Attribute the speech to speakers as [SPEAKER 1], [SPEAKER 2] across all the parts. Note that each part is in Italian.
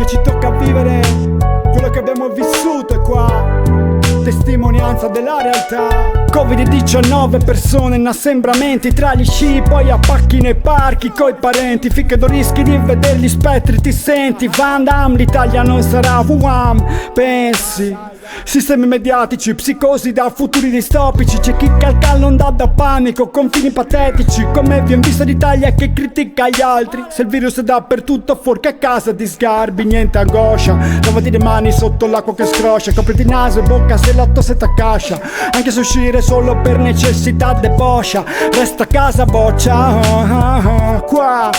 [SPEAKER 1] che ci tocca vivere quello che abbiamo vissuto qua, testimonianza della realtà. Covid-19, persone in assembramenti tra gli sci, poi a pacchi nei parchi coi parenti, finché non rischi di vedere gli spettri ti senti. Van Damme, l'Italia non sarà Wuhan, pensi. Sistemi mediatici, psicosi da futuri distopici. C'è chi calca l'onda da panico, confini patetici, come vi in vista d'Italia che critica gli altri. Se il virus è dappertutto, fuori che a casa ti sgarbi, niente angoscia. Lavati le mani sotto l'acqua che scroscia, copriti naso e bocca se la tosse t'accascia. Anche se uscire solo per necessità deboscia, resta a casa boccia. Qua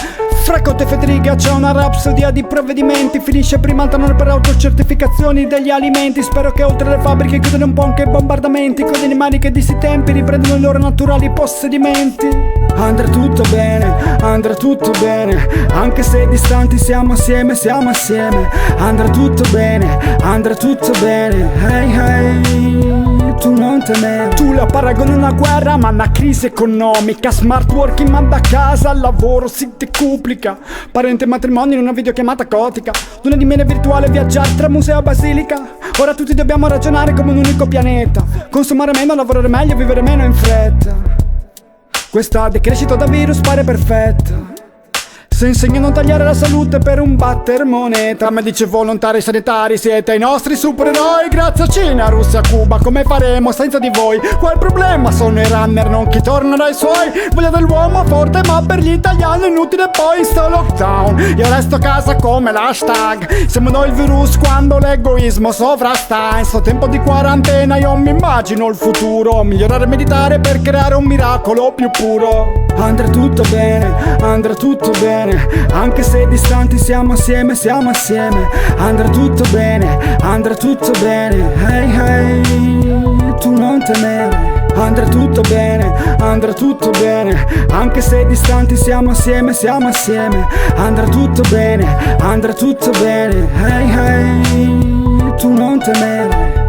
[SPEAKER 1] fra Conte e Federica c'è una rapsodia di provvedimenti. Finisce prima il tunnel per autocertificazioni degli alimenti. Spero che oltre le fabbriche chiudono un po' anche i bombardamenti, con gli animali che di sti tempi riprendono i loro naturali possedimenti. Andrà tutto bene, andrà tutto bene, anche se distanti siamo assieme, siamo assieme. Andrà tutto bene, andrà tutto bene, hey hey, tu non temere. Tu la paragoni a una guerra ma una crisi economica. Smart working manda a casa, al lavoro si decuplica. Parente e matrimonio in una videochiamata gotica. Luna di miele virtuale, viaggiare tra museo e basilica. Ora tutti dobbiamo ragionare come un unico pianeta. Consumare meno, lavorare meglio, vivere meno in fretta. Questa decrescita da virus pare perfetta. Se insegna a non tagliare la salute per un batter moneta. Medici volontari sanitari siete i nostri supereroi. Grazie a Cina, Russia, Cuba, come faremo senza di voi? Qua il problema sono i runner, non chi torna dai suoi. Voglia dell'uomo forte ma per gli italiani inutile poi sto lockdown. Io resto a casa come l'hashtag. Siamo noi il virus quando l'egoismo sovrasta. In sto tempo di quarantena io mi immagino il futuro. Migliorare e meditare per creare un miracolo più puro. Andrà tutto bene, andrà tutto bene, anche se distanti siamo assieme, siamo assieme. Andrà tutto bene, andrà tutto bene, hey hey, tu non temere. Andrà tutto bene, andrà tutto bene, anche se distanti siamo assieme, siamo assieme. Andrà tutto bene, andrà tutto bene, hey hey, tu non temere.